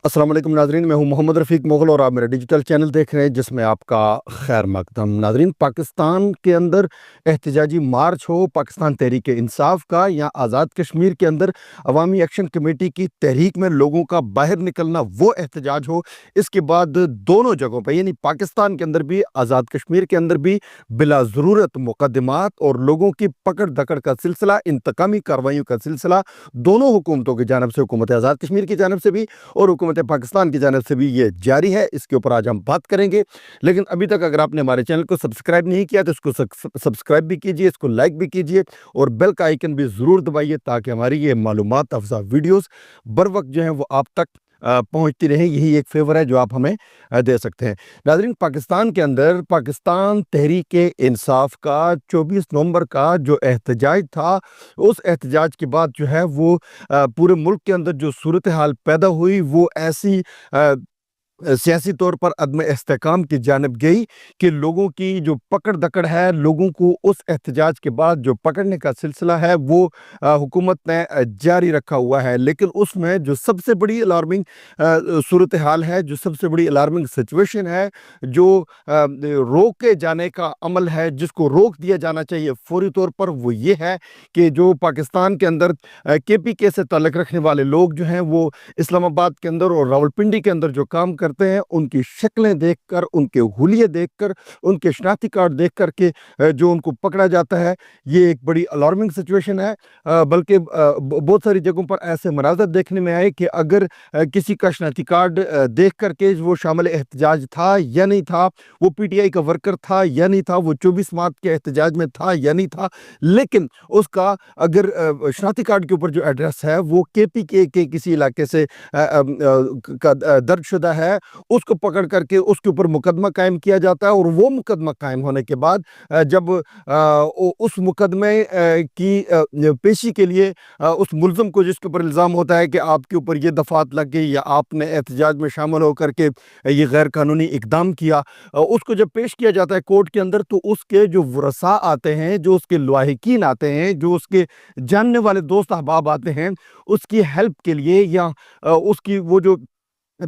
अस्सलाम वालेकुम नाजरीन, मैं हूं मोहम्मद रफ़ीक मुग़ल और आप मेरा डिजिटल चैनल देख रहे हैं जिसमें आपका खैर मकदम। नाजरीन, पाकिस्तान के अंदर एहतजाजी मार्च हो, पाकिस्तान तहरीक इंसाफ का, या आज़ाद कश्मीर के अंदर अवामी एक्शन कमेटी की तहरीक में लोगों का बाहर निकलना वो एहतजाज हो, इसके बाद दोनों जगहों पर यानी पाकिस्तान के अंदर भी आज़ाद कश्मीर के अंदर भी बिला ज़रूरत मुकदमात और लोगों की पकड़ धकड़ का सिलसिला, इंतकामी कार्रवाइयों का सिलसिला दोनों हुकूमतों की जानिब से, हुकूमत आज़ाद कश्मीर की जानिब से भी और हुकूमत पाकिस्तान की जानिब से भी ये जारी है। इसके ऊपर आज हम बात करेंगे। लेकिन अभी तक अगर आपने हमारे चैनल को सब्सक्राइब नहीं किया तो इसको सब्सक्राइब भी कीजिए, इसको लाइक भी कीजिए और बेल का आइकन भी ज़रूर दबाइए ताकि हमारी ये मालूमात अफ़ज़ा वीडियोस बर वक्त जो हैं वो आप तक पहुँचती रहे। यही एक फेवर है जो आप हमें दे सकते हैं। नाज़रीन, पाकिस्तान के अंदर पाकिस्तान तहरीक इंसाफ का 24 नवंबर का जो एहतजाज था, उस एहतजाज के बाद जो है वो पूरे मुल्क के अंदर जो सूरत हाल पैदा हुई वो ऐसी सियासी तौर पर अदम इस्तेहकाम की जानिब गई कि लोगों की जो पकड़ दकड़ है, लोगों को उस एहतजाज के बाद जो पकड़ने का सिलसिला है वो हुकूमत ने जारी रखा हुआ है। लेकिन उसमें जो सबसे बड़ी अलार्मिंग सूरत हाल है, जो सबसे बड़ी अलार्मिंग सिचुएशन है, जो रोके जाने का अमल है, जिसको रोक दिया जाना चाहिए फौरी तौर पर, वो ये है कि जो पाकिस्तान के अंदर KPK से ताल्लुक़ रखने वाले लोग जो हैं वो इस्लामाबाद के अंदर और रावलपिंडी के अंदर जो काम करते हैं, उनकी शक्लें देखकर, उनके हुलिये देखकर, उनके शनाख्ती कार्ड देख कर के जो उनको पकड़ा जाता है, ये एक बड़ी अलार्मिंग सिचुएशन है। बल्कि बहुत सारी जगहों पर ऐसे मनाज़र देखने में आए कि अगर किसी का शनाख्ती कार्ड देख कर के वो शामिल एहतजाज था या नहीं था, वो PTI का वर्कर था या नहीं था, वो 24 मार्च के एहतजाज में था या नहीं था, लेकिन उसका अगर शनाख्ती कार्ड के ऊपर जो एड्रेस है वो KPK के किसी इलाके से दर्जशुदा है, उसको पकड़ करके उसके ऊपर मुकदमा कायम किया जाता है। और वो मुकदमा कायम होने के बाद जब उस मुकदमे की पेशी के लिए उस मुल्ज़म को, जिसके ऊपर इल्ज़ाम होता है कि आपके ऊपर ये दफ़ात लग गई या आपने एहतजाज में शामिल होकर के ये गैर कानूनी इक़दाम किया, उसको जब पेश किया जाता है कोर्ट के अंदर, तो उसके जो वरसा आते हैं, जो उसके लवाहिकीन आते हैं, जो उसके जानने वाले दोस्त अहबाब आते हैं, उसकी हेल्प के लिए या उसकी वो जो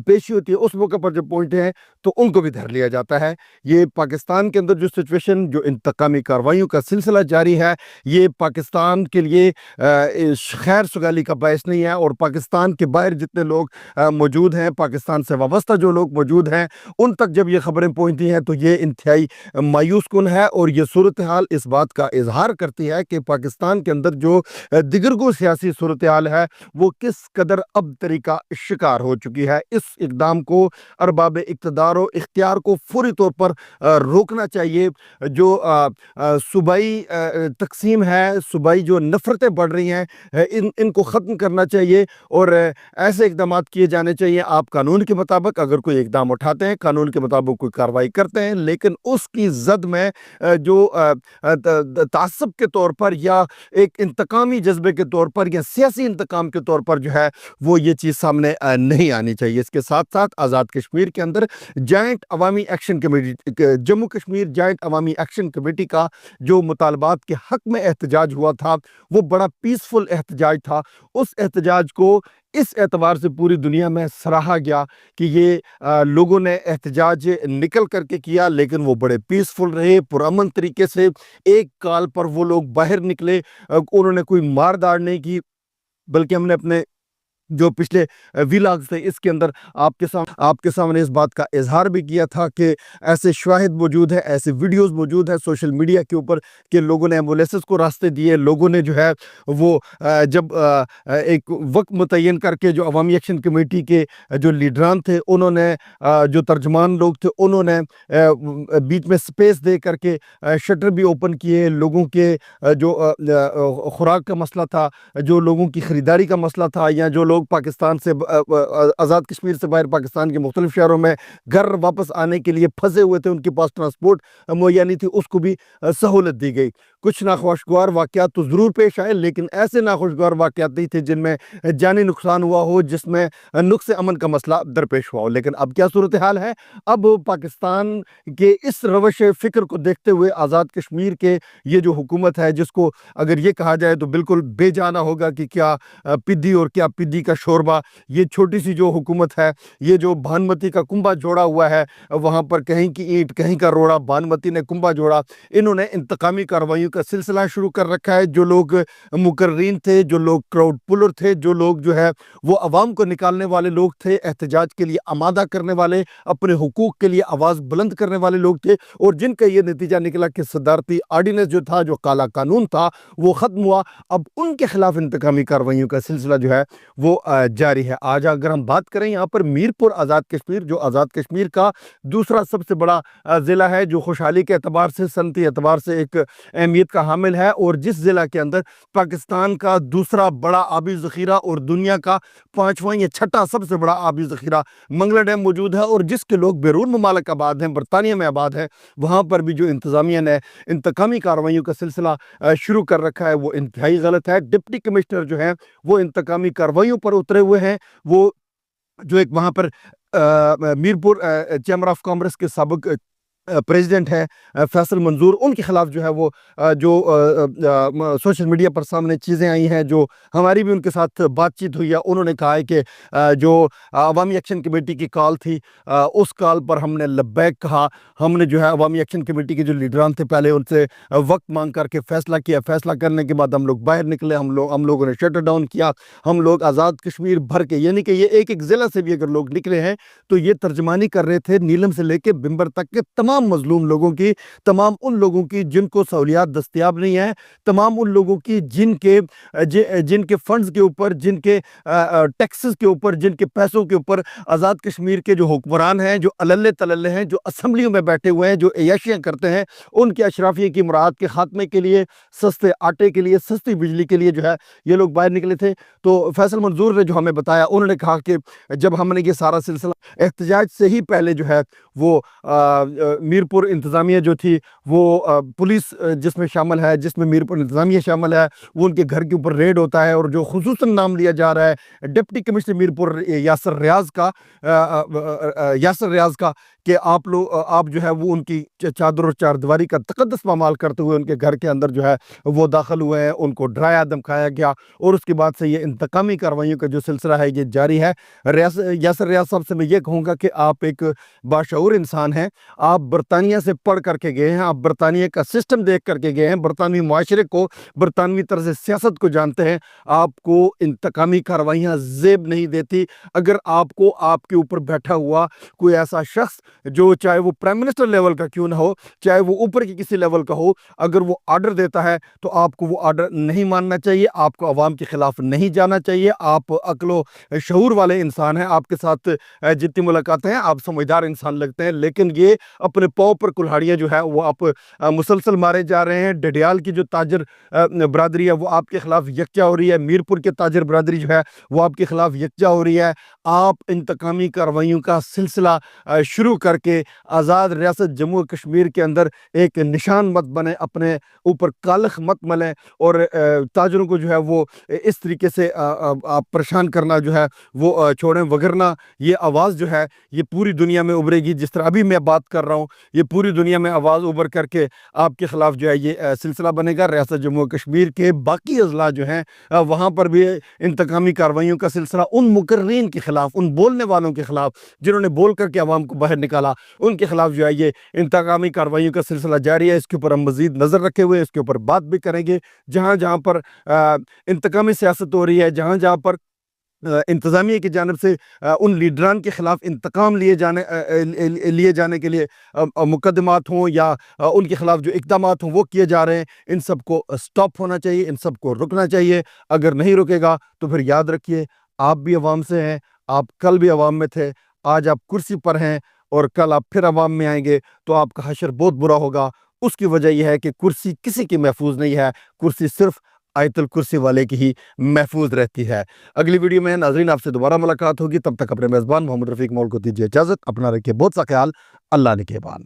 पेशी होती है उस मौके पर जब पहुंचते हैं तो उनको भी धर लिया जाता है। ये पाकिस्तान के अंदर जो सिचुएशन, जो इंतकामी कार्रवाइयों का सिलसिला जारी है, ये पाकिस्तान के लिए खैर सुगाली का बायस नहीं है। और पाकिस्तान के बाहर जितने लोग मौजूद हैं, पाकिस्तान से वाबस्ता जो लोग मौजूद हैं, उन तक जब ये खबरें पहुंचती हैं तो ये इंतहाई मायूस कुन है। और ये सूरत हाल इस बात का इजहार करती है कि पाकिस्तान के अंदर जो दिगरगो सियासी सूरत हाल है वो किस कदर अब तरीका शिकार हो चुकी है। इस इक़दाम को, अरबाब इक़्तिदार और इख्तियार को फौरी तौर पर रोकना चाहिए। जो सूबाई तक़सीम है, सूबाई जो नफ़रतें बढ़ रही हैं, इनको ख़त्म करना चाहिए और ऐसे इक़दामात किए जाने चाहिए। आप कानून के मुताबिक अगर कोई इक़दाम उठाते हैं, कानून के मुताबिक कोई कार्रवाई करते हैं, लेकिन उसकी ज़द में जो तासब के तौर पर या एक इंतकामी जज्बे के तौर पर या सियासी इंतकाम के तौर पर जो है वो ये चीज़ सामने नहीं आनी चाहिए। इसके साथ साथ आज़ाद कश्मीर के अंदर जॉइंट अवामी action committee, Jammu Kashmir joint अवामी एक्शन कमेटी का जो मुतालबात के हक़ में एहतजाज हुआ था, वो बड़ा पीसफुल एहतजाज था। उस एहतजाज को इस एतबार से पूरी दुनिया में सराहा गया कि ये लोगों ने एहतजाज निकल करके किया, लेकिन वो बड़े पीसफुल रहे, पुरअमन तरीके से एक कॉल पर वो लोग बाहर निकले। उन्होंने कोई मारदार नहीं की, बल्कि हमने अपने जो पिछले व्लॉग्स थे इसके अंदर आपके सामने इस बात का इजहार भी किया था कि ऐसे शाहिद मौजूद है, ऐसे वीडियोस मौजूद है सोशल मीडिया के ऊपर कि लोगों ने एम्बुलेंसेस को रास्ते दिए। लोगों ने जो है वो जब एक वक्त मुतय्यन करके जो अवामी एक्शन कमेटी के जो लीडरान थे, उन्होंने जो तर्जमान लोग थे, उन्होंने बीच में स्पेस दे करके शटर भी ओपन किए। लोगों के जो खुराक का मसला था, जो लोगों की ख़रीदारी का मसला था, या जो लोग पाकिस्तान से आज़ाद कश्मीर से बाहर पाकिस्तान के मुख्तलिफ शहरों में घर वापस आने के लिए फंसे हुए थे, उनके पास ट्रांसपोर्ट मुहैया नहीं थी, उसको भी सहूलत दी गई। कुछ नाखुशगवार वाक़यात तो ज़रूर पेश आए, लेकिन ऐसे नाखुशगवार वाक़यात नहीं थे जिनमें जानी नुकसान हुआ हो, जिसमें नुक्स अमन का मसला दरपेश हुआ हो। लेकिन अब क्या सूरत हाल है? अब पाकिस्तान के इस रवश फ़िक्र को देखते हुए आज़ाद कश्मीर के ये जो हुकूमत है, जिसको अगर ये कहा जाए तो बिल्कुल बेजाना होगा कि क्या पिद्दी और क्या पिद्दी का शोरबा, ये छोटी सी जो हुकूमत है, ये जो भानुमती का कुंभा जोड़ा हुआ है, वहाँ पर कहीं की ईंट कहीं का रोड़ा, भानुमती ने कुंभा जोड़ा, इन्होंने इंतकामी कार्रवाइयों का सिलसिला शुरू कर रखा है। जो लोग मुकर्रीन थे, जो लोग क्राउड पुलर थे, जो लोग जो है वो अवाम को निकालने वाले लोग थे, एहतजाज के लिए आमादा करने वाले, अपने हुकूक के लिए आवाज़ बुलंद करने वाले लोग थे, और जिनका ये नतीजा निकला कि सदारती आर्डिनेंस जो था, जो काला कानून था, वो ख़त्म हुआ। अब उनके खिलाफ इंतकामी कार्रवाइयों का सिलसिला जो है वो जारी है। आज अगर हम बात करें यहाँ पर मीरपुर आज़ाद कश्मीर, जो आज़ाद कश्मीर का दूसरा सबसे बड़ा ज़िला है, जो खुशहाली के एतबार से, सनती एतबार से एक अहमियत का हामिल है, और जिस ज़िला के अंदर पाकिस्तान का दूसरा बड़ा आबी ज़ख़ीरा और दुनिया का 5वां या 6ठा सबसे बड़ा आबी ज़ख़ीरा मंगला डैम मौजूद है, और जिसके लोग बैरून ममालिक आबाद हैं, बरतानिया में आबाद हैं, वहाँ पर भी जो इंतज़ामिया ने इंतकामी कार्रवाइयों का सिलसिला शुरू कर रखा है, वो इंतहाई गलत है। डिप्टी कमिश्नर जो हैं वो इंतकामी कार्रवाइयों पर उतरे हुए हैं। वो जो एक वहाँ पर मीरपुर चैम्बर ऑफ कॉमर्स के साबिक प्रेसिडेंट है फैसल मंजूर, उनके खिलाफ जो है वो सोशल मीडिया पर सामने चीज़ें आई हैं, जो हमारी भी उनके साथ बातचीत हुई है। उन्होंने कहा है कि जो अवामी एक्शन कमेटी की कॉल थी, उस कॉल पर हमने लब्बैक कहा। हमने जो है अवामी एक्शन कमेटी के जो लीडरान थे, पहले उनसे वक्त मांग करके फ़ैसला किया। फ़ैसला करने के बाद हम लोग बाहर निकले, हम लोगों ने शटर डाउन किया। हम लोग आज़ाद कश्मीर भर के, यानी कि ये एक एक ज़िला से भी अगर लोग निकले हैं तो ये तर्जमानी कर रहे थे नीलम से लेके बिंबर तक के तमाम मजलूम लोगों की, तमाम उन लोगों की जिनको सहूलियात दस्तयाब नहीं है, तमाम उन लोगों की जिनके फंड्स के ऊपर, जिनके टैक्सेस के ऊपर, जिनके पैसों के ऊपर आज़ाद कश्मीर के जो हुक्मरान हैं, जो अल्ले तलल्ले हैं, जो असम्बलियों में बैठे हुए हैं, जो अय्याशियाँ करते हैं, उनके अशराफिया की मुराद के खात्मे के लिए, सस्ते आटे के लिए, सस्ती बिजली के लिए जो है ये लोग बाहर निकले थे। तो फैसल मंजूर ने जो हमें बताया, उन्होंने कहा कि जब हमने ये सारा सिलसिला एहतजाज से ही पहले जो है वो मीरपुर इंतज़ामिया जो थी वो पुलिस जिसमें शामिल है, जिसमें मीरपुर इंतज़ामिया शामिल है, वो उनके घर के ऊपर रेड होता है, और जो खुसूसन नाम लिया जा रहा है डिप्टी कमिश्नर मीरपुर यासर रियाज़ का कि आप जो है वो उनकी चादर और चारदीवारी का तकद्दुस पामाल करते हुए उनके घर के अंदर जो है वो दाखिल हुए हैं, उनको डराया धमकाया गया, और उसके बाद से ये इंतकामी कार्रवाइयों का जो सिलसिला है ये जारी है। यासर रियाज़ साहब से मैं ये कहूँगा कि आप एक बाशऊर इंसान हैं, आप बरतानिया से पढ़ करके गए हैं, आप बरतानिया का सिस्टम देख करके गए हैं, बरतानवी माशरे को, बरतानवी तरज़ सियासत को जानते हैं। आपको इंतकामी कार्रवाइयाँ ज़ेब नहीं देती। अगर आपको आपके ऊपर बैठा हुआ कोई ऐसा शख्स, जो चाहे वो प्राइम मिनिस्टर लेवल का क्यों ना हो, चाहे वो ऊपर की किसी लेवल का हो, अगर वो आर्डर देता है तो आपको वो आर्डर नहीं मानना चाहिए, आपको अवाम के खिलाफ नहीं जाना चाहिए। आप अक्लो शऊर वाले इंसान हैं, आपके साथ जितनी मुलाकातें हैं आप समझदार इंसान लगते हैं, लेकिन ये अपने पाँव पर कुल्हाड़ियाँ जो है वो आप मुसलसल मारे जा रहे हैं। डडियाल की जो ताजर बरादरी है वो आपके खिलाफ यकजा हो रही है, मीरपुर के ताजर बरादरी जो है वो आपके खिलाफ यकजा हो रही है। आप इंतकामी कार्रवाइयों का सिलसिला शुरू करके आज़ाद रियासत जम्मू कश्मीर के अंदर एक निशान मत बने, अपने ऊपर कालख मत मलें, और ताजरों को जो है वो इस तरीके से आप परेशान करना जो है वो छोड़ें, वगरना ये आवाज़ जो है ये पूरी दुनिया में उभरेगी। जिस तरह अभी मैं बात कर रहा हूँ, ये पूरी दुनिया में आवाज़ उभर करके आपके ख़िलाफ़ जो है ये सिलसिला बनेगा। रियासत जम्मू कश्मीर के बाकी अज़ला जो हैं वहाँ पर भी इंतकामी कार्रवाइयों का सिलसिला उन मुकर्रीन के ख़िलाफ़, उन बोलने वालों के ख़िलाफ़ जिन्होंने बोल करके आवाम को बाहर निकाला, उनके खिलाफ जो है ये इंतकामी कार्रवाइयों का सिलसिला जारी है। इसके ऊपर हम मज़ीद नज़र रखे हुए इसके ऊपर बात भी करेंगे। जहाँ जहाँ पर इंतकामी सियासत हो रही है, जहाँ जहाँ पर इंतज़ामिया की जानिब से उन लीडरान के ख़िलाफ़ इंतकाम लिए जाने के लिए मुकदमात हों या उनके ख़िलाफ़ जो इक़दामात हों वो किए जा रहे हैं, इन सब को स्टॉप होना चाहिए, इन सब को रुकना चाहिए। अगर नहीं रुकेगा तो फिर याद रखिए आप भी अवाम से हैं, आप कल भी अवाम में थे, आज आप कुर्सी पर हैं और कल आप फिर अवाम में आएंगे तो आपका हशर बहुत बुरा होगा। उसकी वजह यह है कि कुर्सी किसी की महफूज नहीं है, कुर्सी सिर्फ आयतुल कुर्सी वाले की ही महफूज रहती है। अगली वीडियो में नाज़रीन आपसे दोबारा मुलाकात होगी, तब तक अपने मेज़बान मोहम्मद रफ़ीक मौल को दीजिए इजाज़त। अपना रखिए बहुत सा ख्याल। अल्लाह निगहबान।